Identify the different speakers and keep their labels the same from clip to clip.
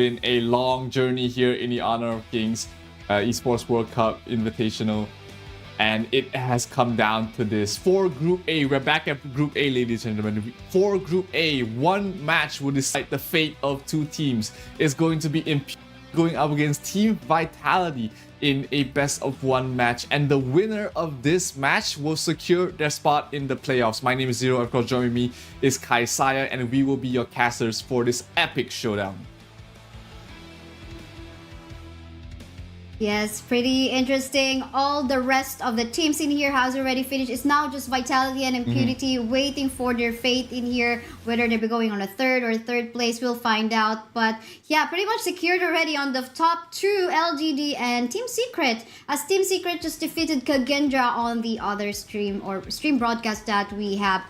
Speaker 1: been a long journey here in the Honor of Kings Esports World Cup Invitational, and it has come down to this. For Group A, we're back at Group A, ladies and gentlemen. For Group A, one match will decide the fate of two teams. It's going to be Impunity going up against Team Vitality in a best-of-1 match, and the winner of this match will secure their spot in the playoffs. My name is Zero, of course joining me is Kaisaya, and we will be your casters for this epic showdown.
Speaker 2: Yes, pretty interesting. All the rest of the teams in here has already finished. It's now just Vitality and Impunity waiting for their fate in here. Whether they'll be going on a third place, we'll find out. But yeah, pretty much secured already on the top two, LGD and Team Secret. As Team Secret just defeated Kagendra on the other stream broadcast that we have.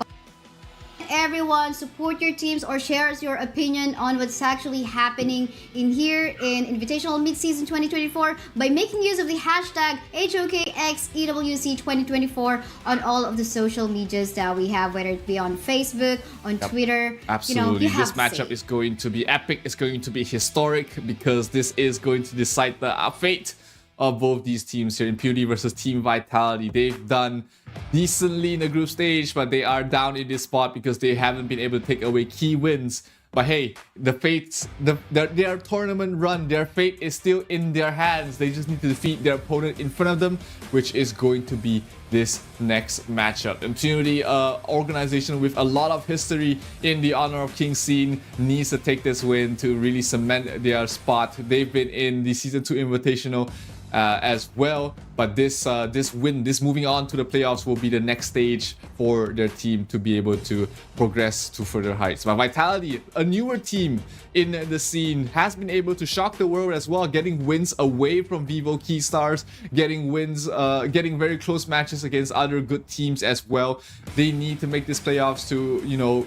Speaker 2: Everyone, support your teams or share us your opinion on what's actually happening in here in Invitational Midseason 2024 by making use of the hashtag HoKX EWC2024 on all of the social medias that we have, whether it be on Facebook, on Twitter.
Speaker 1: Absolutely. This matchup is going to be epic. It's going to be historic because this is going to decide the fate of both these teams here. Impunity versus Team Vitality. They've done decently in the group stage, but they are down in this spot because they haven't been able to take away key wins. But hey, their tournament run, their fate is still in their hands. They just need to defeat their opponent in front of them, which is going to be this next matchup. Impunity, organization with a lot of history in the Honor of Kings scene, needs to take this win to really cement their spot. They've been in the Season 2 Invitational as well, but this win, this moving on to the playoffs, will be the next stage for their team to be able to progress to further heights. But Vitality, a newer team in the scene, has been able to shock the world as well, getting wins away from Vivo Keystars, getting wins, getting very close matches against other good teams as well. They need to make this playoffs to, you know,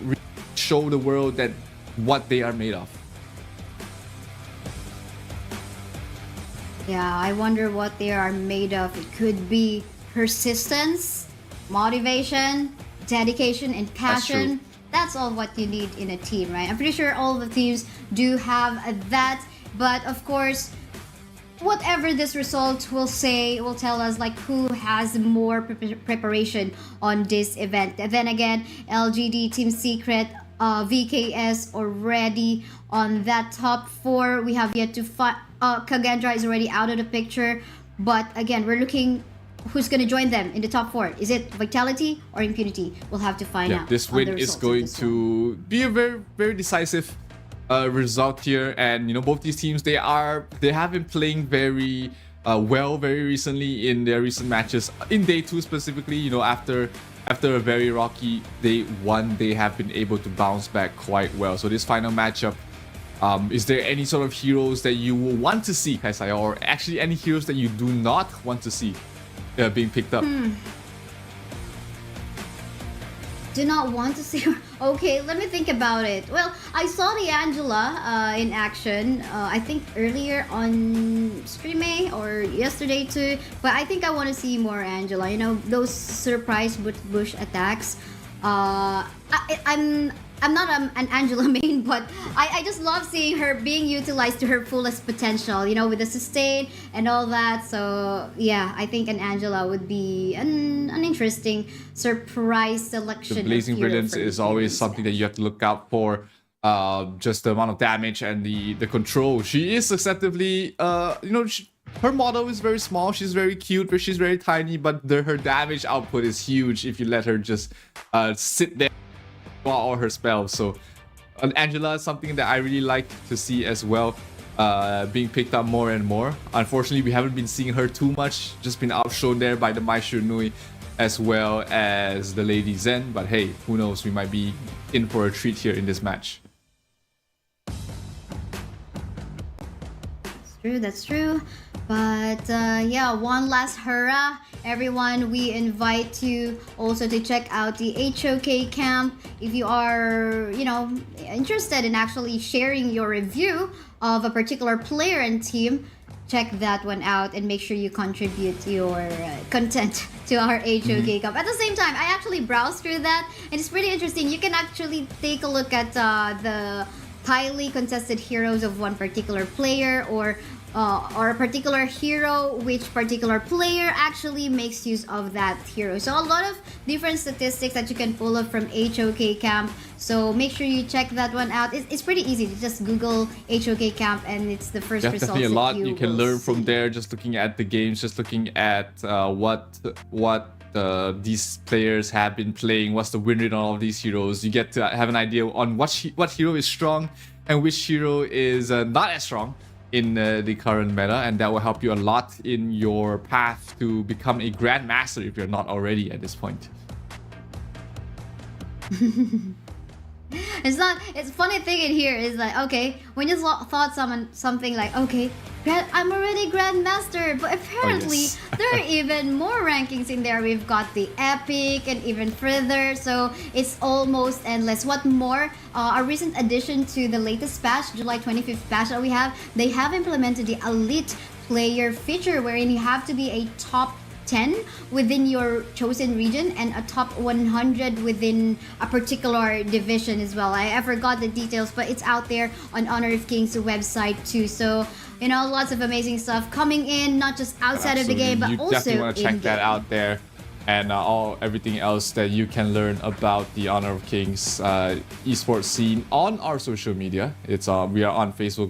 Speaker 1: show the world that what they are made of.
Speaker 2: Yeah, I wonder what they are made of. It could be persistence, motivation, dedication, and passion. That's all what you need in a team, right? I'm pretty sure all of the teams do have that. But of course, whatever this result will say, will tell us like who has more preparation on this event. And then again, LGD, Team Secret, VKS already on that top four. We have yet to find. Kagendra is already out of the picture, but again, we're looking who's going to join them in the top four. Is it Vitality or Impunity? We'll have to find out.
Speaker 1: This win is going to be a very, very decisive result here, and you know, both these teams, they have been playing very well very recently in their recent matches. In day 2 specifically, you know, after a very rocky day 1, they have been able to bounce back quite well. So this final matchup, is there any sort of heroes that you will want to see, Kaisaya, or actually any heroes that you do not want to see being picked up?
Speaker 2: Do not want to see. Okay, let me think about it. Well, I saw the Angela in action, I think earlier on Stream A or yesterday too, but I think I want to see more Angela. You know, those surprise bush attacks. I'm not an Angela main, but I just love seeing her being utilized to her fullest potential, you know, with the sustain and all that. So yeah, I think an Angela would be an interesting surprise selection.
Speaker 1: The Blazing Brilliance is always something that you have to look out for. Just the amount of damage and the control. She is susceptibly, you know, her model is very small. She's very cute, but she's very tiny. But her damage output is huge if you let her just sit there all her spells. So Angela is something that I really like to see as well, being picked up more and more. Unfortunately, we haven't been seeing her too much, just been outshone there by the Mai Shirnui as well as the Lady Zen. But hey, who knows, we might be in for a treat here in this match.
Speaker 2: That's true. But yeah, one last hurrah. Everyone, we invite you also to check out the HoK camp if you are, you know, interested in actually sharing your review of a particular player and team. Check that one out and make sure you contribute your content to our HoK camp. At the same time, I actually browsed through that and it's pretty interesting. You can actually take a look at the highly contested heroes of one particular player, or a particular hero, which particular player actually makes use of that hero. So a lot of different statistics that you can pull up from HoK camp. So make sure you check that one out. It's pretty easy to just Google HoK camp, and it's the first results.
Speaker 1: Definitely a lot you can learn
Speaker 2: see
Speaker 1: from there. Just looking at the games, just looking at what these players have been playing, what's the win rate on all of these heroes. You get to have an idea on what hero is strong and which hero is not as strong in the current meta, and that will help you a lot in your path to become a grandmaster if you're not already at this point.
Speaker 2: It's funny thing in here is like, okay, when you thought something like, okay, I'm already grandmaster, but apparently there are even more rankings in there. We've got the epic and even further, so it's almost endless. What more, a recent addition to the latest patch, July 25th patch that we have, they have implemented the elite player feature, wherein you have to be a top 10 within your chosen region and a top 100 within a particular division as well. I forgot the details, but it's out there on Honor of Kings website too. So, you know, lots of amazing stuff coming in, not just outside of the game, but also in-game. You definitely want to check
Speaker 1: that out there, and everything else that you can learn about the Honor of Kings esports scene on our social media. It's we are on Facebook,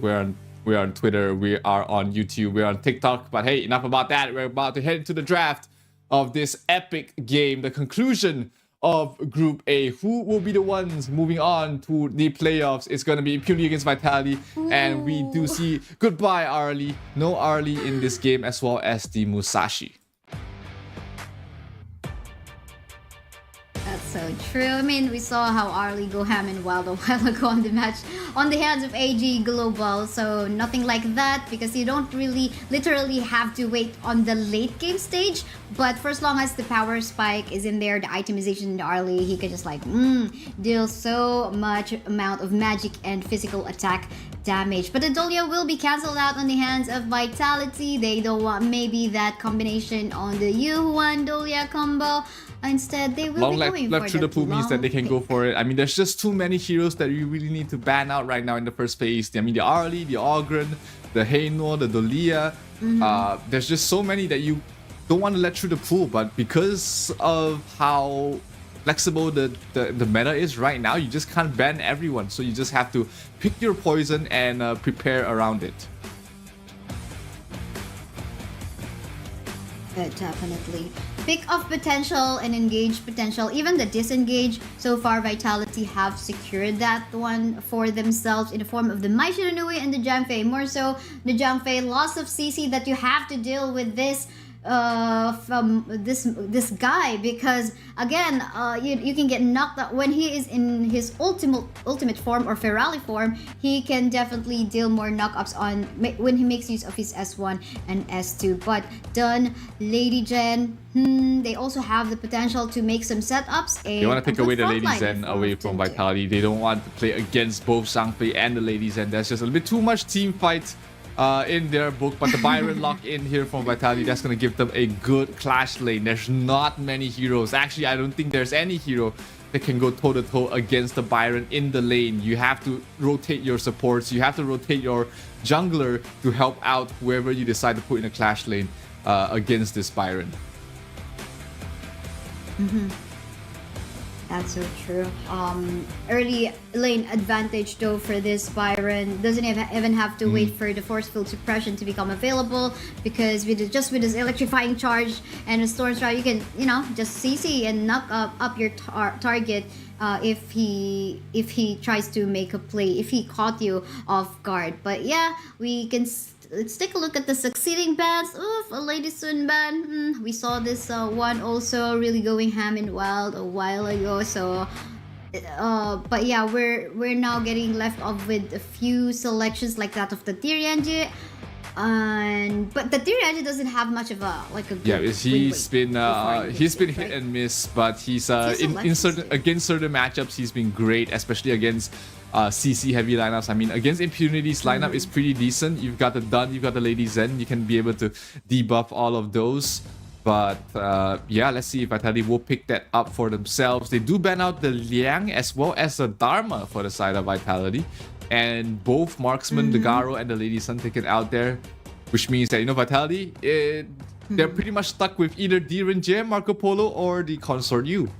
Speaker 1: we're on Twitter, we are on YouTube, we're on TikTok. But hey, enough about that. We're about to head into the draft of this epic game, the conclusion of Group A. Who will be the ones moving on to the playoffs? It's going to be Impunity against Vitality. Ooh. And we do see goodbye Arlie. No Arlie in this game, as well as the Musashi.
Speaker 2: That's so true. I mean, we saw how Arlie go ham and wild a while ago on the match on the hands of AG Global. So nothing like that, because you don't really literally have to wait on the late game stage. But for as long as the power spike is in there, the itemization in the Arlie, he can just like deal so much amount of magic and physical attack damage. But the Dolia will be cancelled out on the hands of Vitality. They don't want maybe that combination on the Yuhuan Dolia combo. Instead, they will be going
Speaker 1: left
Speaker 2: for
Speaker 1: through the pool means that they can go for it. I mean, there's just too many heroes that you really need to ban out right now in the first phase. I mean, the Arlie, the Ogren, the Heino, the Dolia. There's just so many that you don't want to let through the pool. But because of how flexible the meta is right now, you just can't ban everyone. So you just have to pick your poison and prepare around it.
Speaker 2: Definitely. Pick of potential and engage potential, even the disengage. So far, Vitality have secured that one for themselves in the form of the Mai Shiranui and the Jiangfei. More so, the Jiangfei, loss of CC that you have to deal with this from this guy, because again you can get knocked out when he is in his ultimate form or Ferali form. He can definitely deal more knockups on when he makes use of his S1 and S2. But done Lady Jen, they also have the potential to make some setups.
Speaker 1: They want to take away the Lady Zen away from Vitality. They don't want to play against both Zhangfei and the Lady Zen. That's just a little bit too much team fight in their book. But the Byron lock in here from Vitality, that's going to give them a good clash lane. There's not many heroes. Actually, I don't think there's any hero that can go toe-to-toe against the Byron in the lane. You have to rotate your supports. You have to rotate your jungler to help out whoever you decide to put in a clash lane against this Byron.
Speaker 2: That's so true. Early lane advantage though for this Byron. Doesn't even have to wait for the force field suppression to become available, because with this electrifying charge and a storm strike, you can just CC and knock up your target if he tries to make a play, if he caught you off guard. But yeah, we can. Let's take a look at the succeeding bans. Oof, a Lady Sun ban. We saw this one also really going ham and wild a while ago. So, but yeah, we're now getting left off with a few selections like that of the Tyrianji. But the Tyrianji doesn't have much of a good
Speaker 1: he's been hit and miss, but he's in certain against certain matchups he's been great, especially against CC heavy lineups. I mean, against Impunity's lineup is pretty decent. You've got the Dun, you've got the Lady Zen. You can be able to debuff all of those. But yeah, let's see if Vitality will pick that up for themselves. They do ban out the Liang as well as the Dharma for the side of Vitality. and both Marksman, the Garo, and the Lady Sun taken out there, which means that, Vitality, they're pretty much stuck with either Diren J, Marco Polo, or the Consort U.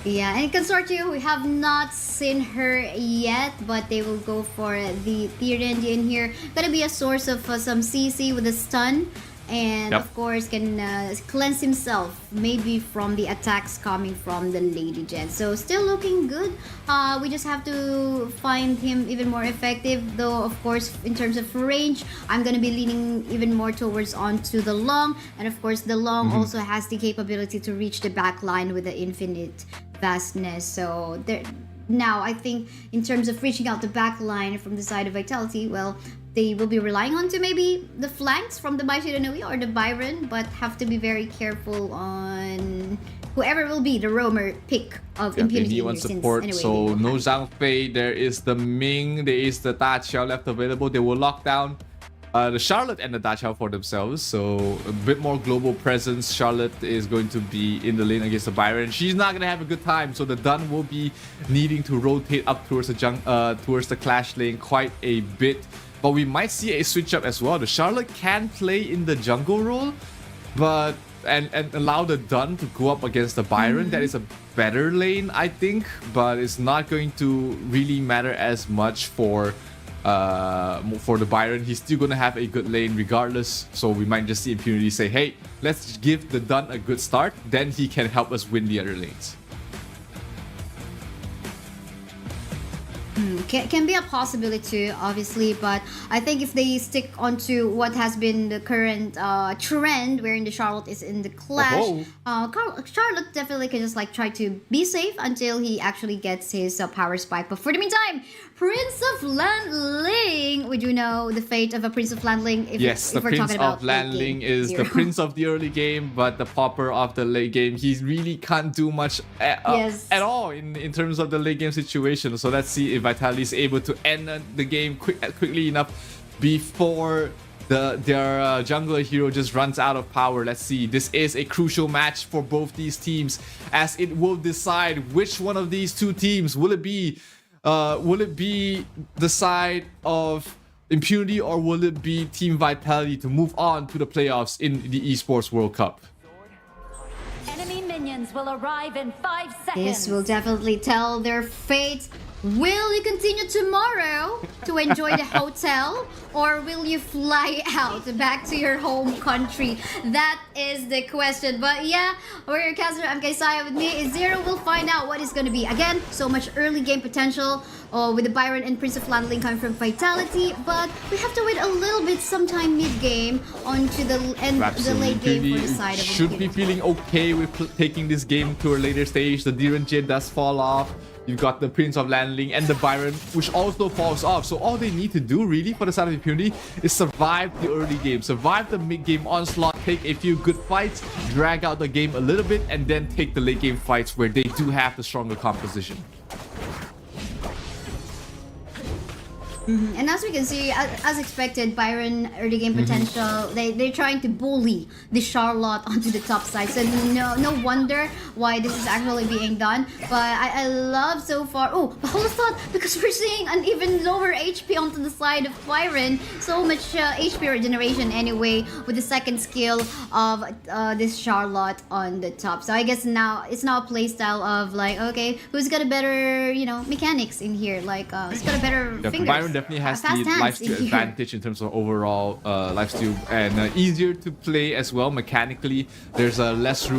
Speaker 2: Yeah, and Consortium, we have not seen her yet, but they will go for the Diren in here. Gonna be a source of some CC with a stun. And of course can cleanse himself maybe from the attacks coming from the Lady Jen. So still looking good. We just have to find him even more effective, though of course in terms of range I'm gonna be leaning even more towards onto the long, and of course the long also has the capability to reach the back line with the infinite vastness. So there, now I think in terms of reaching out the back line from the side of Vitality, well, they will be relying on to maybe the flanks from the Baishiranui or the Byron, but have to be very careful on whoever will be the roamer pick of Impunity.
Speaker 1: They need support, anyway, so no Zhang Fei, there is the Ming, there is the Da Qiao left available. They will lock down the Charlotte and the Da Qiao for themselves, so a bit more global presence. Charlotte is going to be in the lane against the Byron. She's not going to have a good time, so the Dun will be needing to rotate up towards the Clash lane quite a bit. But we might see a switch up as well. The Charlotte can play in the jungle role, but and allow the Dun to go up against the Byron. That is a better lane, I think, but it's not going to really matter as much for the Byron. He's still gonna have a good lane regardless. So we might just see Impunity say, "Hey, let's give the Dun a good start. Then he can help us win the other lanes."
Speaker 2: Can be a possibility, obviously, but I think if they stick onto what has been the current trend, wherein the Charlotte is in the Clash, Charlotte definitely can just like try to be safe until he actually gets his power spike. But for the meantime, Prince of Landling, would you know the fate of a Prince of Landling?
Speaker 1: Yes, the Prince of Landling is the Prince of the early game, but the Pauper of the late game. He really can't do much at all in terms of the late game situation. So let's see if Vitality is able to end the game quickly enough before their jungler hero just runs out of power. Let's see. This is a crucial match for both these teams, as it will decide which one of these two teams will it be. Will it be the side of Impunity, or will it be Team Vitality to move on to the playoffs in the Esports World Cup?
Speaker 3: Enemy minions will arrive in 5 seconds.
Speaker 2: This will definitely tell their fate. Will you continue tomorrow to enjoy the hotel, or will you fly out back to your home country? That is the question. But yeah, Warrior Caster, I'm Kaisaya with me. Zero will find out what it's going to be. Again, so much early game potential with the Byron and Prince of Landling coming from Vitality, but we have to wait a little bit sometime mid-game onto the late game for the side of
Speaker 1: should be feeling okay with taking this game to a later stage. The Diren J does fall off. You've got the Prince of Landling and the Byron, which also falls off. So all they need to do really for the side of Impunity is survive the early game, survive the mid-game onslaught, take a few good fights, drag out the game a little bit, and then take the late game fights where they do have the stronger composition.
Speaker 2: And as we can see, as expected, Byron early game potential, they're trying to bully the Charlotte onto the top side. So no wonder why this is actually being done. But I love so far. Oh, but hold on, because we're seeing an even lower HP onto the side of Byron. So much HP regeneration anyway with the second skill of this Charlotte on the top. So I guess now it's now a playstyle of like, okay, who's got a better, mechanics in here? Like, who's got a better fingers?
Speaker 1: Byron definitely has the lifesteal advantage in terms of overall lifesteal, and easier to play as well mechanically. There's less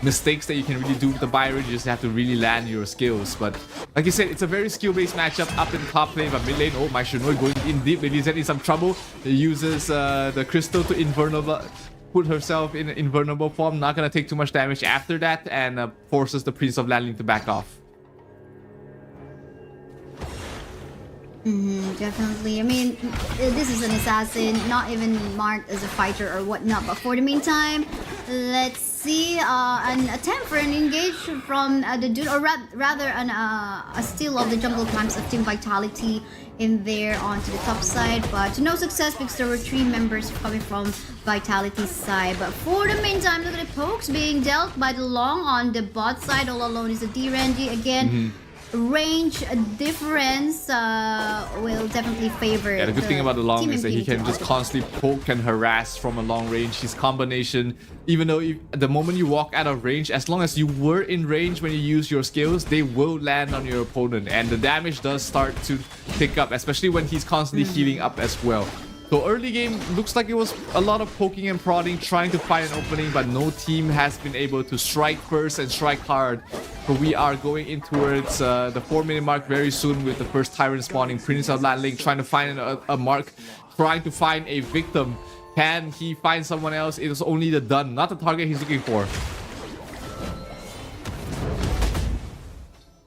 Speaker 1: mistakes that you can really do with the Byron. You just have to really land your skills. But like you said, it's a very skill-based matchup up in top lane. But mid lane, oh, my Shinoi going in deep. Lady Zen in some trouble. He uses the crystal to invulnerable, put herself in invulnerable form. Not gonna take too much damage after that, and forces the Prince of Landling to back off.
Speaker 2: Definitely. I mean, this is an assassin, not even marked as a fighter or whatnot. But for the meantime, let's see an attempt for an engage from the dude, or rather a steal of the jungle camps of Team Vitality in there onto the top side, but no success because there were 3 members coming from Vitality's side. But for the meantime, look at the pokes being dealt by the Long on the bot side. All alone is the D-Renji again. Range difference will definitely favor.
Speaker 1: Yeah, the good thing about the Long
Speaker 2: Team
Speaker 1: is that he can just constantly poke and harass from a long range. His combination, even though the moment you walk out of range, as long as you were in range when you use your skills, they will land on your opponent, and the damage does start to pick up, especially when he's constantly healing up as well. So early game looks like it was a lot of poking and prodding, trying to find an opening, but no team has been able to strike first and strike hard. So we are going in towards the 4-minute mark very soon with the first Tyrant spawning. Prince of Landling trying to find a mark, trying to find a victim. Can he find someone else? It is only the Dun, not the target he's looking for.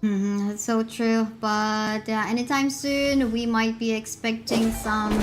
Speaker 2: That's so true, but anytime soon we might be expecting some,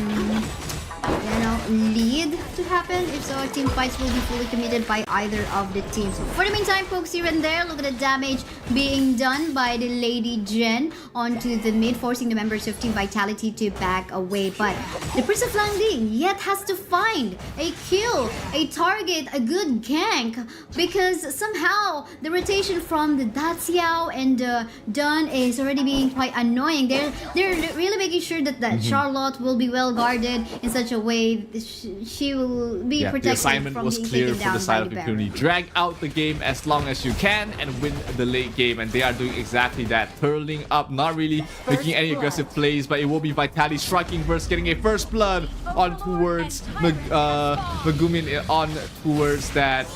Speaker 2: lead to happen. If so, team fights will be fully committed by either of the teams. For the meantime, pokes here and there. Look at the damage being done by the Lady Jen onto the mid, forcing the members of Team Vitality to back away. But the Prince of Langding yet has to find a kill, a target, a good gank, because somehow the rotation from the Daxiao and the Dun is already being quite annoying. They're really making sure that Charlotte will be well guarded in such a way she will be protected.
Speaker 1: The assignment
Speaker 2: from
Speaker 1: was
Speaker 2: being
Speaker 1: clear
Speaker 2: taken
Speaker 1: for the
Speaker 2: down
Speaker 1: side
Speaker 2: by
Speaker 1: of
Speaker 2: the
Speaker 1: Impunity. Drag out the game as long as you can and win the late game, and they are doing exactly that. Turtling up, not really making any aggressive plays, but it will be Vitality striking first, getting a first blood on towards Megumin, on towards that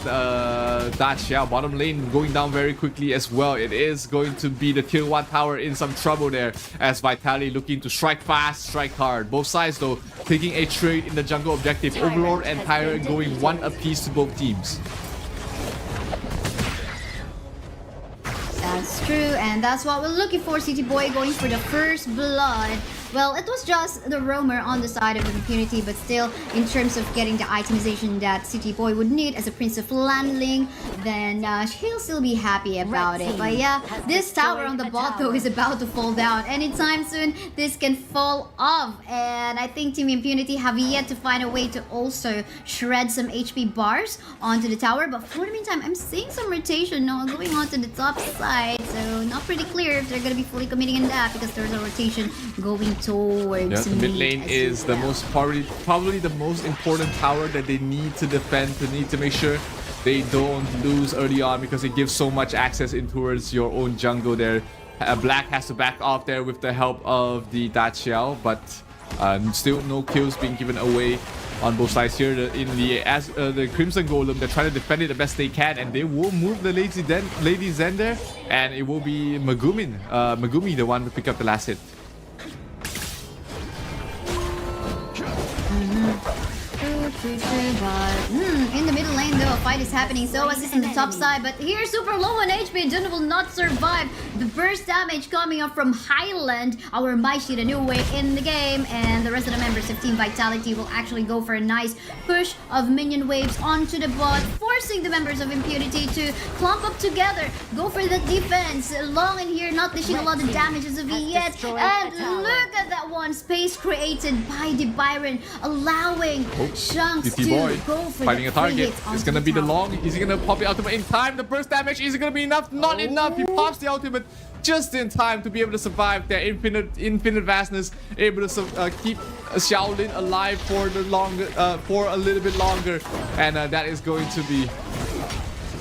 Speaker 1: Dacia. Bottom lane going down very quickly as well. It is going to be the Kill 1 tower in some trouble there, as Vitality looking to strike fast, strike hard. Both sides though taking a trade in the jungle objective. Overlord and Tyrant going 1 apiece to both teams.
Speaker 2: That's true, and that's what we're looking for. City Boy going for the first blood. Well, it was just the roamer on the side of the Impunity, but still, in terms of getting the itemization that City Boy would need as a Prince of Landling, then he'll still be happy about it. But yeah, this tower on the bot though is about to fall down. Anytime soon, this can fall off. And I think Team Impunity have yet to find a way to also shred some HP bars onto the tower. But for the meantime, I'm seeing some rotation now going onto the top side. So not pretty clear if they're going to be fully committing in that, because there's a rotation going towards
Speaker 1: the mid lane is the most probably the most important tower that they need to defend, to need to make sure they don't lose early on, because it gives so much access in towards your own jungle there. Black has to back off there with the help of the Daciao, but still no kills being given away on both sides here. The Crimson Golem, they're trying to defend it the best they can, and they will move the Lady Zen there, and it will be Megumi the one to pick up the last hit.
Speaker 2: In the middle lane though, a fight is happening. So assist on the top side, but here super low on HP. Jun will not survive the burst damage coming up from Highland. Our Maishi, the new way in the game, and the rest of the members of Team Vitality will actually go for a nice push of minion waves onto the bot, forcing the members of Impunity to clump up together, go for the defense. Long in here, not dishing a lot of damage as of yet. And look at that one, space created by the Byron, allowing Shanks to
Speaker 1: Boy
Speaker 2: go for
Speaker 1: finding
Speaker 2: the
Speaker 1: a target.
Speaker 2: hit
Speaker 1: It's gonna be the Long. Is he gonna pop the ultimate in time? The burst damage, is it gonna be enough? Not enough. He pops the ultimate just in time to be able to survive their infinite vastness, able to keep Xiaolin alive for for a little bit longer, and that is going to be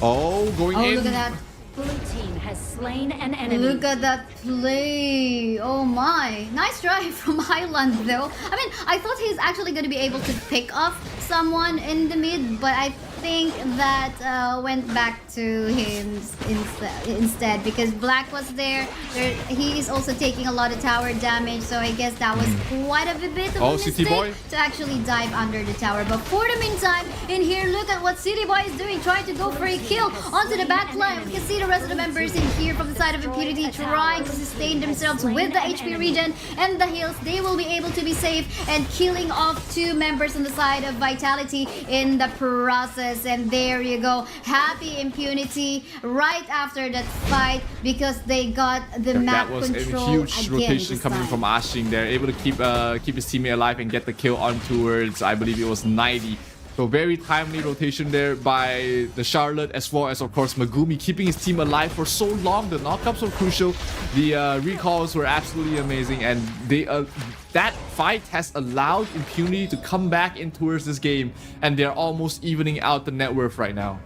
Speaker 1: going in.
Speaker 2: Look at that.
Speaker 3: Blue team has slain an enemy.
Speaker 2: Look at that play. Oh my. Nice try from Highland though. I mean, I thought he's actually going to be able to pick off someone in the mid, but I think that went back to him instead, because Black was there. He is also taking a lot of tower damage, so I guess that was quite a bit of a
Speaker 1: City
Speaker 2: mistake
Speaker 1: Boy
Speaker 2: to actually dive under the tower. But for the meantime, in here, look at what City Boy is doing, trying to go for a kill onto the back line. We can see the rest of the members in here from the side of Impunity trying to sustain themselves with the HP regen and the heals. They will be able to be safe and killing off 2 members on the side of Vitality in the process. Yes, and there you go. Happy Impunity right after that fight because they got the map
Speaker 1: That was a
Speaker 2: control
Speaker 1: huge
Speaker 2: again
Speaker 1: rotation
Speaker 2: this
Speaker 1: coming
Speaker 2: time.
Speaker 1: from Ashing there, able to keep his teammate alive and get the kill on towards, I believe it was 90. So very timely rotation there by the Charlotte, as well as of course Megumi, keeping his team alive for so long. The knockups were crucial, the recalls were absolutely amazing, and they that fight has allowed Impunity to come back in towards this game, and they're almost evening out the net worth right now.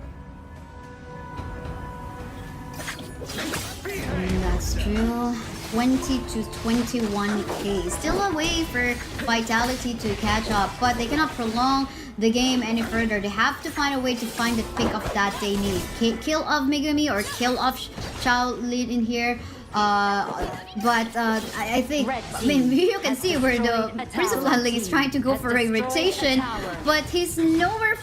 Speaker 2: And that's true. 20 to 21k. Still a way for Vitality to catch up, but they cannot prolong the game any further. They have to find a way to find the pick of that they need. Kill of Megumi or kill of Shaolin in here. I think, I mean, you can see where the Prince of Landling is trying to go for a rotation, but he's nowhere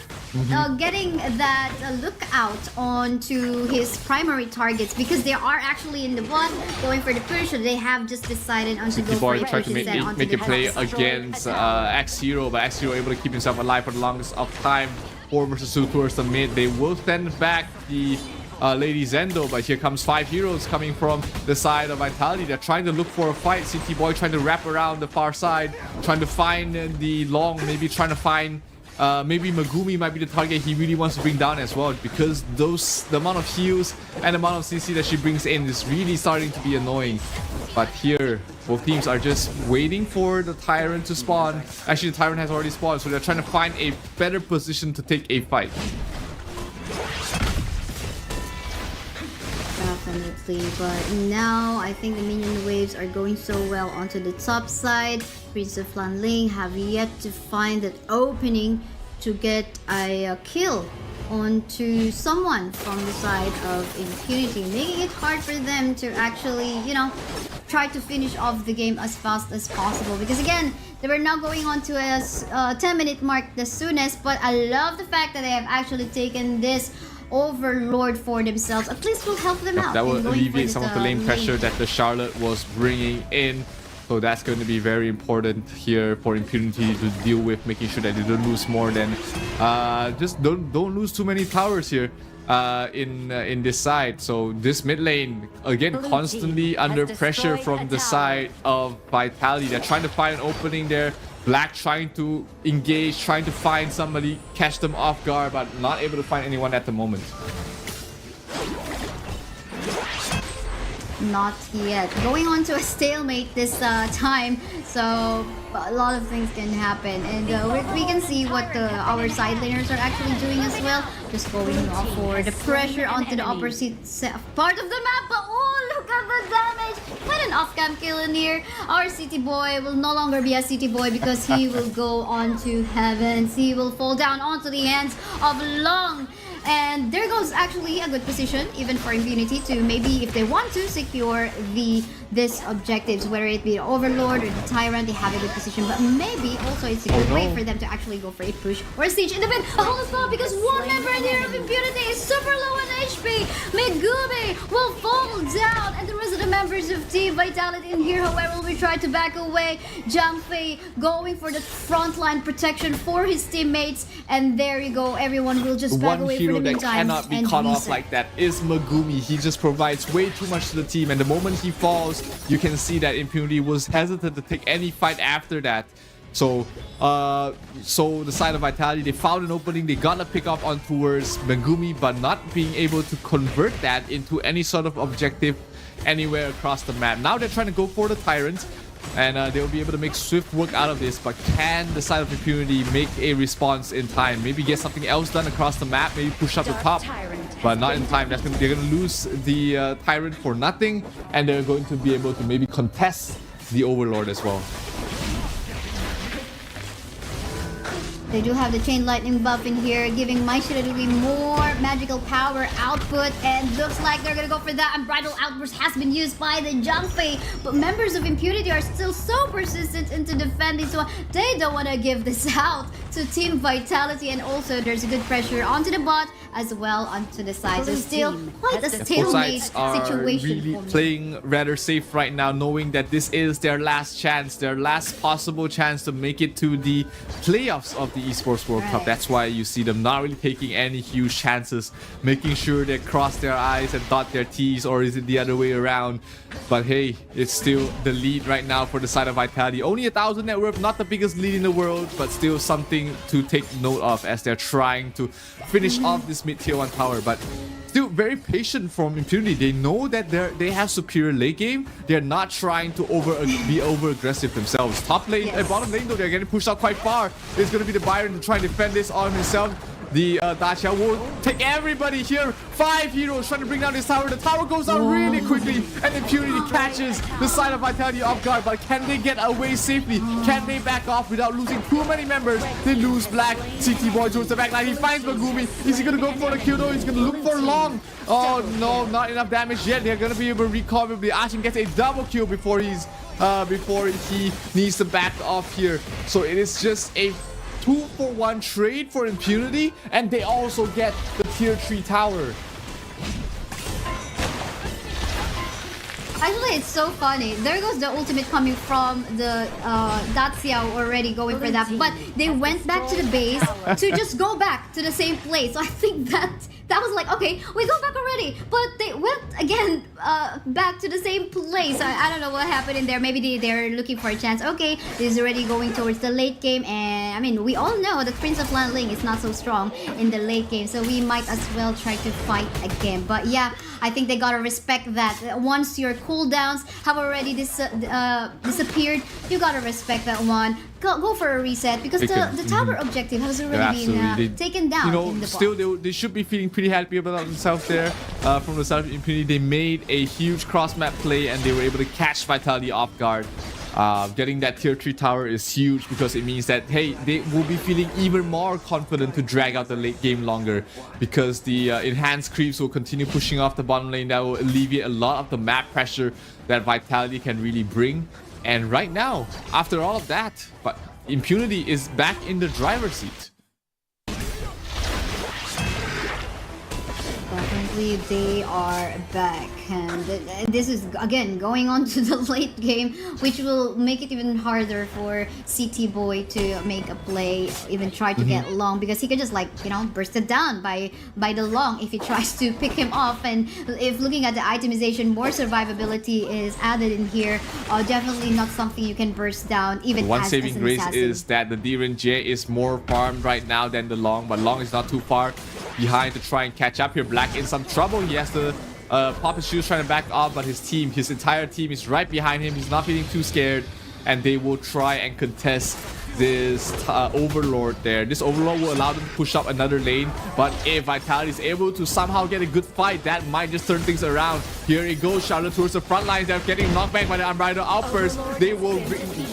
Speaker 2: getting that lookout onto his primary targets because they are actually in the bot going for the push, so they have just decided on to go for
Speaker 1: Boy
Speaker 2: a
Speaker 1: tried
Speaker 2: push
Speaker 1: to
Speaker 2: instead onto
Speaker 1: make
Speaker 2: the
Speaker 1: a play
Speaker 2: top.
Speaker 1: against X-Hero, but X-Hero able to keep himself alive for the longest of time. 4 versus 2 towards the mid. They will send back the Lady Zendo, but here comes 5 heroes coming from the side of Vitality. They're trying to look for a fight. CT Boy trying to wrap around the far side, trying to find the long, maybe trying to find maybe Megumi might be the target he really wants to bring down as well, because the amount of heals and the amount of CC that she brings in is really starting to be annoying. But here, both teams are just waiting for the Tyrant to spawn. Actually, the Tyrant has already spawned, so they're trying to find a better position to take a fight.
Speaker 2: Definitely, but now I think the minion waves are going so well onto the top side. Prince of Lanling have yet to find that opening to get a kill onto someone from the side of Impunity, making it hard for them to actually, you know, try to finish off the game as fast as possible. Because again, they were now going on to a 10-minute mark the soonest, but I love the fact that they have actually taken this Overlord for themselves. At least will help them out.
Speaker 1: That will
Speaker 2: in going
Speaker 1: alleviate
Speaker 2: for
Speaker 1: some
Speaker 2: this,
Speaker 1: of the lane pressure
Speaker 2: lane.
Speaker 1: that the Charlotte was bringing in. So that's going to be very important here for Impunity to deal with, making sure that they don't lose more than just don't lose too many towers here in this side. So this mid lane again
Speaker 3: Blue
Speaker 1: constantly
Speaker 3: team has
Speaker 1: under pressure
Speaker 3: destroyed
Speaker 1: from
Speaker 3: a
Speaker 1: the
Speaker 3: tower.
Speaker 1: side of Vitality. They're trying to find an opening there. Black trying to engage, trying to find somebody, catch them off guard, but not able to find anyone at the moment.
Speaker 2: Not yet. Going on to a stalemate this time, so a lot of things can happen, and we can see what our side laners are actually doing as well. Just going off for the pressure onto the opposite part of the map. But oh, look at the damage! Quite an off-cam kill in here. Our city boy will no longer be a city boy because he will go on to heavens. He will fall down onto the hands of Long. And there goes actually a good position, even for Impunity, to maybe, if they want to, secure this objectives, whether it be Overlord or the Tyrant, they have a good position. But maybe also it's a good way for them to actually go for a push or a siege in the mid. A whole spell because one member in here of Impunity is super low on HP. Megumi will fall down, and the rest of the members of Team Vitality in here, however, will be trying to back away. Jiangfei going for the frontline protection for his teammates, and there you go. Everyone will just back away for the
Speaker 1: That
Speaker 2: meantime.
Speaker 1: cannot be
Speaker 2: and
Speaker 1: caught off
Speaker 2: reset.
Speaker 1: like that is Megumi. He just provides way too much to the team, and the moment he falls, you can see that Impunity was hesitant to take any fight after that. So the side of Vitality, they found an opening, they got a pick up on towards Megumi, but not being able to convert that into any sort of objective anywhere across the map. Now they're trying to go for the Tyrant, and they'll be able to make swift work out of this, but can the side of Impunity make a response in time? Maybe get something else done across the map, maybe push up the top, but not in time. They're going to lose the Tyrant for nothing, and they're going to be able to maybe contest the Overlord as well.
Speaker 2: They do have the Chain Lightning buff in here, giving My Shirley more magical power output, and looks like they're gonna go for that. Unbridled Outburst has been used by the Jiangfei, but members of Impunity are still so persistent into defending, so they don't want to give this out to Team Vitality, and also there's a good pressure onto the bot as well onto the side. So still quite a
Speaker 1: Both
Speaker 2: stalemate
Speaker 1: sides are
Speaker 2: situation
Speaker 1: really
Speaker 2: for me.
Speaker 1: playing rather safe right now, knowing that this is their last chance, their last possible chance to make it to the playoffs of the Esports World Cup.
Speaker 2: Right.
Speaker 1: That's why you see them not really taking any huge chances, making sure they cross their I's and dot their T's, or is it the other way around? But hey, it's still the lead right now for the side of Vitality. Only 1,000 net worth, not the biggest lead in the world, but still something to take note of as they're trying to finish off this mid-tier 1 tower. But still very patient from Impunity. They know that they have superior late game. They're not trying to be over aggressive themselves. Top lane, bottom lane though, they're getting pushed out quite far. It's going to be the Byron to try and defend this on himself. The Dacia will take everybody here. 5 heroes trying to bring down this tower. The tower goes down really quickly, and Impunity catches the side of Vitality off guard. But can they get away safely? Can they back off without losing too many members? They lose Black. CT Boy towards the back line. He finds Megumi. Is he going to go for the kill though? He's going to look for long. Oh no, not enough damage yet. They're going to be able to recover. The Ashen gets a double kill before he needs to back off here. So it is just a 2-for-1 trade for Impunity, and they also get the tier 3 tower.
Speaker 2: Actually, it's so funny. There goes the ultimate coming from the Dacia already going for that, but they went back to the base to just go back to the same place. So I think that was like, okay, we go back already, but they went again back to the same place. I don't know what happened in there. Maybe they're looking for a chance. Okay, this is already going towards the late game, and I mean, we all know that Prince of Landling is not so strong in the late game, so we might as well try to fight again. But yeah, I think they gotta respect that. Once your cooldowns have already disappeared, you gotta respect that one. Go for a reset, because the tower objective has already been taken down.
Speaker 1: You know,
Speaker 2: in the
Speaker 1: still they should be feeling pretty happy about themselves there. From the side of Impunity, they made a huge cross-map play and they were able to catch Vitality off guard. Getting that tier 3 tower is huge, because it means that, hey, they will be feeling even more confident to drag out the late game longer, because the enhanced creeps will continue pushing off the bottom lane. That will alleviate a lot of the map pressure that Vitality can really bring. And right now, after all of that, but Impunity is back in the driver's seat.
Speaker 2: Definitely, they are back, and this is again going on to the late game, which will make it even harder for CT Boy to make a play, even try to get long, because he could just, like, you know, burst it down by the long if he tries to pick him off. And if looking at the itemization, more survivability is added in here. Definitely not something you can burst down, even
Speaker 1: One
Speaker 2: as
Speaker 1: saving
Speaker 2: an
Speaker 1: grace
Speaker 2: assassin.
Speaker 1: is that the Diren J is more farmed right now than the long, but long is not too far behind to try and catch up here. Black in some trouble. He has to pop his shoes trying to back off, but his entire team is right behind him. He's not feeling too scared, and they will try and contest this Overlord there. This Overlord will allow them to push up another lane, but if Vitality is able to somehow get a good fight, that might just turn things around. Here it goes, Charlotte towards the front lines. They're getting knocked back by the Unbridled Outburst.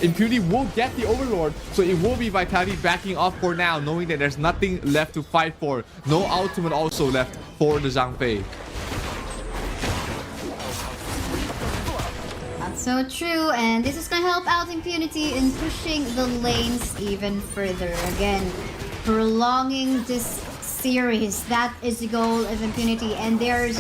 Speaker 1: Impunity will get the Overlord, so it will be Vitality backing off for now, knowing that there's nothing left to fight for. No ultimate also left for the Zhang Fei.
Speaker 2: So true, and this is gonna help out Impunity in pushing the lanes even further. Again, prolonging this series, that is the goal of Impunity, and they're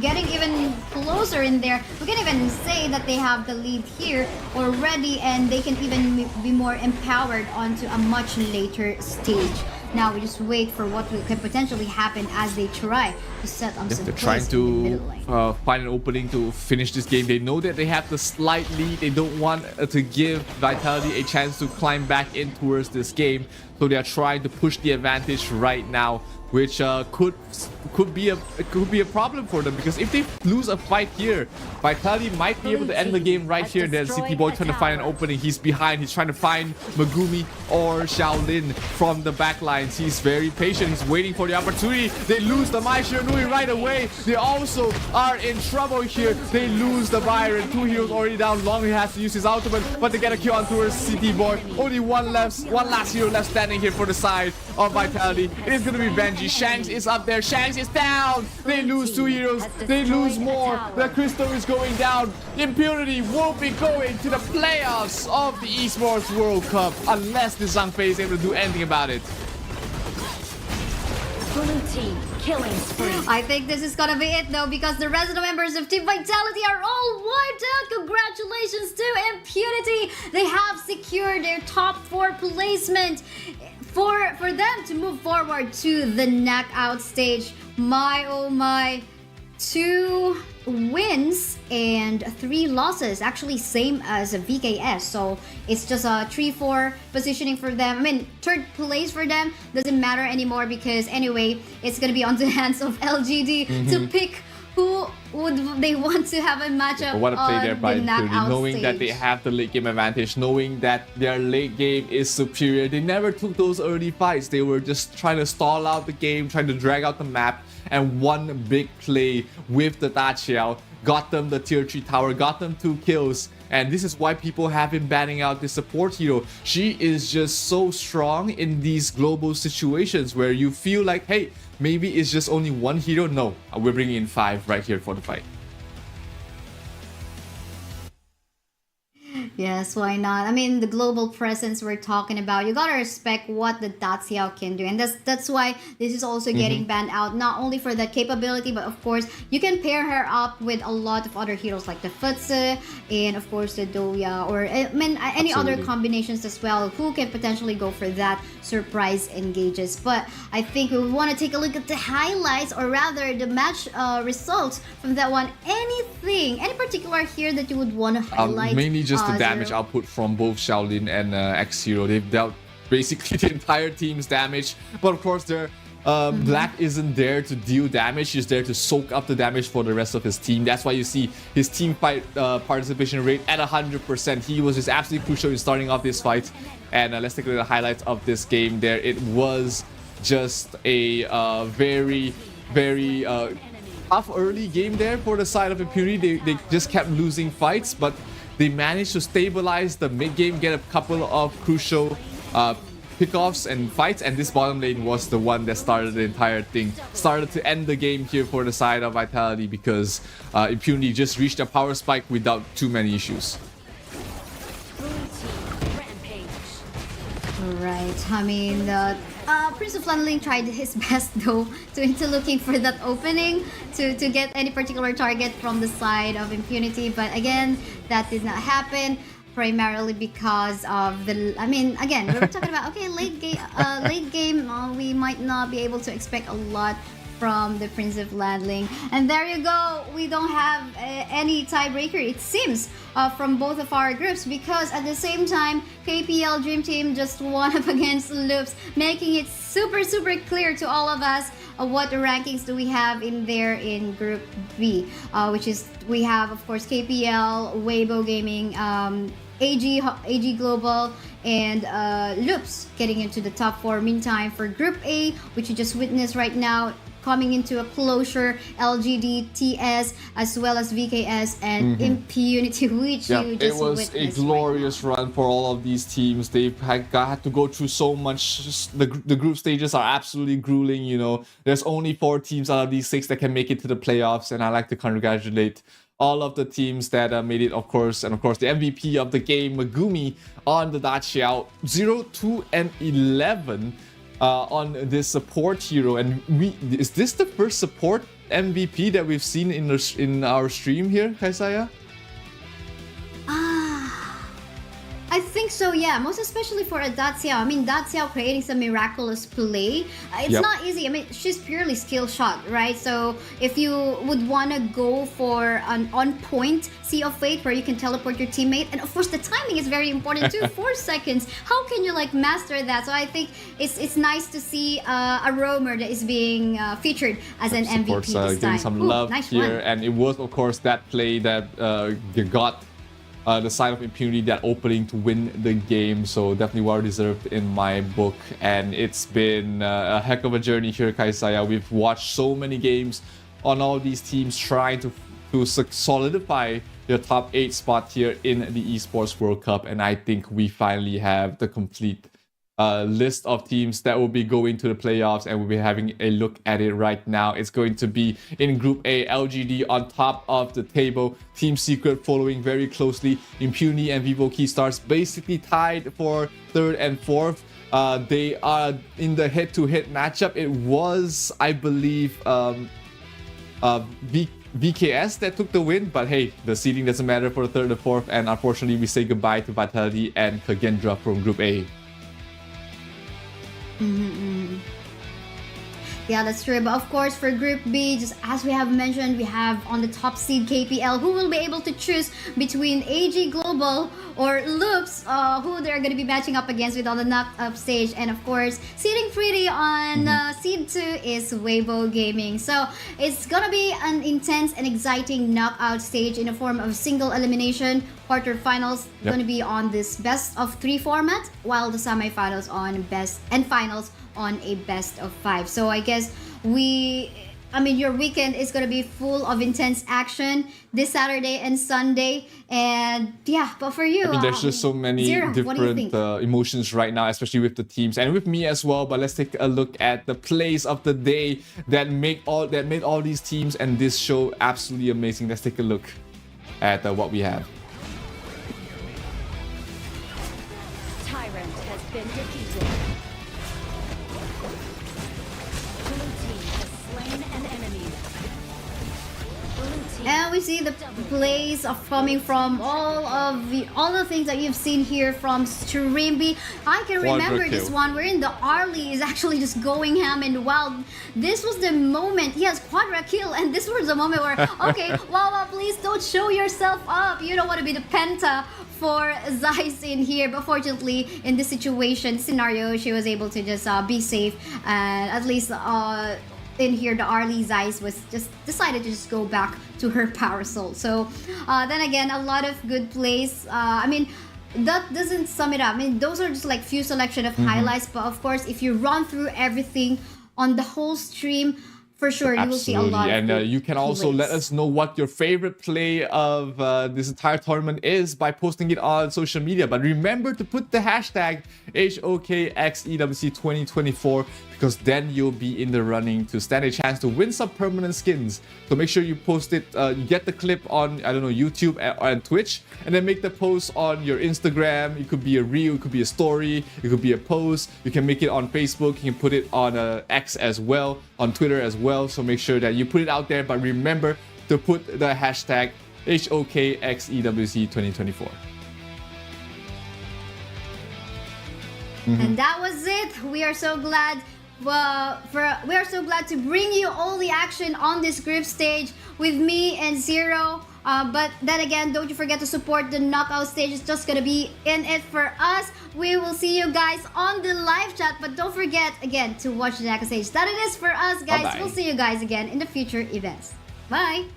Speaker 2: getting even closer in there. We can even say that they have the lead here already, and they can even be more empowered onto a much later stage. Now we just wait for what can potentially happen as they try to set up some
Speaker 1: They're
Speaker 2: plays
Speaker 1: trying
Speaker 2: in the middle lane.
Speaker 1: to find an opening to finish this game. They know that they have the slight lead. They don't want to give Vitality a chance to climb back in towards this game, so they are trying to push the advantage right now, which could be a problem for them, because if they lose a fight here, Vitality might be able to end the game right here. There's CT Boy trying to find an opening. He's behind. He's trying to find Megumi or Shaolin from the backlines. He's very patient. He's waiting for the opportunity. They lose the Mai Shiranui right away. They also are in trouble here. They lose the Byron. 2 heroes already down. Long he has to use his ultimate, but they get a kill on towards CT Boy. Only one last hero left standing here for the side of Vitality. It is going to be Benji. Shanks is up there. Shanks is down. They lose 2 heroes. They lose more. The crystal is going down. Impunity will be going to the playoffs of the Esports World Cup, unless the Zhang Fei is able to do anything about it.
Speaker 3: Blue team killing spree.
Speaker 2: I think this is gonna be it though, because the rest of the members of Team Vitality are all wiped out. Congratulations to Impunity. They have secured their top 4 placement for them to move forward to the knockout stage. My oh my, 2 wins and 3 losses, actually same as a VKS, so it's just a 3-4 positioning for them. I mean, third place for them doesn't matter anymore, because anyway it's gonna be on the hands of LGD to pick who would they want to have a matchup
Speaker 1: What a play
Speaker 2: on
Speaker 1: there by
Speaker 2: the
Speaker 1: Impunity,
Speaker 2: knockout
Speaker 1: knowing
Speaker 2: stage.
Speaker 1: that they have the late game advantage, knowing that their late game is superior. They never took those early fights. They were just trying to stall out the game, trying to drag out the map, and one big play with the Dachiao got them the tier 3 tower, got them 2 kills. And this is why people have been banning out the support hero. She is just so strong in these global situations where you feel like, hey, maybe it's just only one hero. No, we're bringing in 5 right here for the fight.
Speaker 2: Yes, why not? I mean, the global presence we're talking about, you gotta respect what the Daxiao can do, and that's why this is also getting banned out. Not only for that capability, but of course you can pair her up with a lot of other heroes like the Futsu and of course the Doya, or I mean any other combinations as well, who can potentially go for that surprise engages. But I think we want to take a look at the highlights, or rather the match results from that one. Any particular here that you would want to highlight?
Speaker 1: Mainly just the damage
Speaker 2: Zero?
Speaker 1: output from both Shaolin and X0. They've dealt basically the entire team's damage, but of course their Black isn't there to deal damage. He's there to soak up the damage for the rest of his team. That's why you see his team fight participation rate at 100%. He was just absolutely crucial in starting off this fight. And let's take a look at the highlights of this game there. It was just a very tough early game there for the side of Impunity. They just kept losing fights, but they managed to stabilize the mid game, get a couple of crucial pickoffs and fights, and this bottom lane was the one that started the entire thing. Started to end the game here for the side of Vitality, because Impunity just reached a power spike without too many issues.
Speaker 2: Right. I mean, Prince of Lanling tried his best though to looking for that opening to get any particular target from the side of Impunity, but again, that did not happen. Primarily because of the, I mean, again, we were talking about, okay, late game, we might not be able to expect a lot from the Prince of Landling. And there you go, we don't have any tiebreaker, it seems, from both of our groups, because at the same time, KPL Dream Team just won up against Loops, making it super clear to all of us what rankings do we have in there in Group B, which is, we have, of course, KPL, Weibo Gaming, AG Global, and Loops getting into the top 4. Meantime, for Group A, which you just witnessed right now, coming into a closure, LGD, TS, as well as VKS and Impunity, which you just
Speaker 1: it was a glorious run for all of these teams. They've had to go through so much. The group stages are absolutely grueling, you know. There's only 4 teams out of these 6 that can make it to the playoffs, and I like to congratulate all of the teams that made it, of course, and of course the MVP of the game, Megumi, on the Dachiao, 0, 2, and 11 on this support hero. And is this the first support MVP that we've seen in our stream here, Kaisaya?
Speaker 2: I think so, yeah. Most especially for a Daxiao. I mean, Daxiao creating some miraculous play. It's not easy. I mean, she's purely skill shot, right? So if you would want to go for an on-point Sea of Fate where you can teleport your teammate, and of course the timing is very important too. 4 seconds. How can you like master that? So I think it's nice to see a roamer that is being featured as an MVP this time.
Speaker 1: Getting some love
Speaker 2: nice
Speaker 1: here,
Speaker 2: one.
Speaker 1: and it was of course that play that got the side of Impunity that opening to win the game, so definitely well deserved in my book. And it's been a heck of a journey here, Kaisaya. We've watched so many games on all these teams trying to solidify their top 8 spot here in the Esports World Cup, and I think we finally have the complete list of teams that will be going to the playoffs, and we'll be having a look at it right now. It's going to be in Group A, LGD on top of the table, Team Secret following very closely, Impunity and Vivo Keystars basically tied for 3rd and 4th. They are in the head-to-head matchup. It was, I believe, VKS that took the win, but hey, the seeding doesn't matter for the 3rd and 4th, and unfortunately we say goodbye to Vitality and Kagendra from Group A.
Speaker 2: Yeah, that's true. But of course, for Group B, just as we have mentioned, we have on the top seed KPL, who will be able to choose between AG Global or Loops, who they're going to be matching up against with on the knockout stage. And of course, sitting pretty on seed 2 is Weibo Gaming. So it's going to be an intense and exciting knockout stage in the form of single elimination. Quarterfinals going to be on this best of 3 format, while the semifinals on best and finals on a best of 5. So I guess your weekend is going to be full of intense action this Saturday and Sunday. And yeah, but for you,
Speaker 1: there's just so many
Speaker 2: Zero,
Speaker 1: different emotions right now, especially with the teams and with me as well. But let's take a look at the plays of the day that made all these teams and this show absolutely amazing. Let's take a look at what we have.
Speaker 3: Tyrant has been defeated. Blue team has slain an enemy. Blue team
Speaker 2: And we see the plays of coming from all the things that you've seen here from Streamby. I can remember this one wherein the Arlie is actually just going ham and wild. This was the moment, yes, quadra kill, and this was the moment where, okay, Wawa, please don't show yourself up. You don't want to be the penta for Zeiss in here, but fortunately in this scenario, she was able to just be safe, and at least in here the Arlie Zeiss was just decided to just go back to her power soul. So then again, a lot of good plays. That doesn't sum it up. Those are just like few selection of highlights, but of course if you run through everything on the whole stream, for sure you will see a lot
Speaker 1: and
Speaker 2: of
Speaker 1: you can also
Speaker 2: plays.
Speaker 1: let us know what your favorite play of this entire tournament is by posting it on social media. But remember to put the hashtag HoKXEWC2024, because then you'll be in the running to stand a chance to win some permanent skins. So make sure you post it, you get the clip on, I don't know, YouTube and Twitch, and then make the post on your Instagram. It could be a reel, it could be a story, it could be a post. You can make it on Facebook, you can put it on X as well, on Twitter as well. So make sure that you put it out there, but remember to put the hashtag HoKXEWC2024.
Speaker 2: And that was it. We are so glad. We are so glad to bring you all the action on this group stage with me and Zero. But then again, don't you forget to support the knockout stage. It's just gonna be in it for us. We will see you guys on the live chat, but don't forget again to watch the knockout stage. That it is for us, guys.
Speaker 1: Bye-bye.
Speaker 2: We'll see you guys again in the future events. Bye.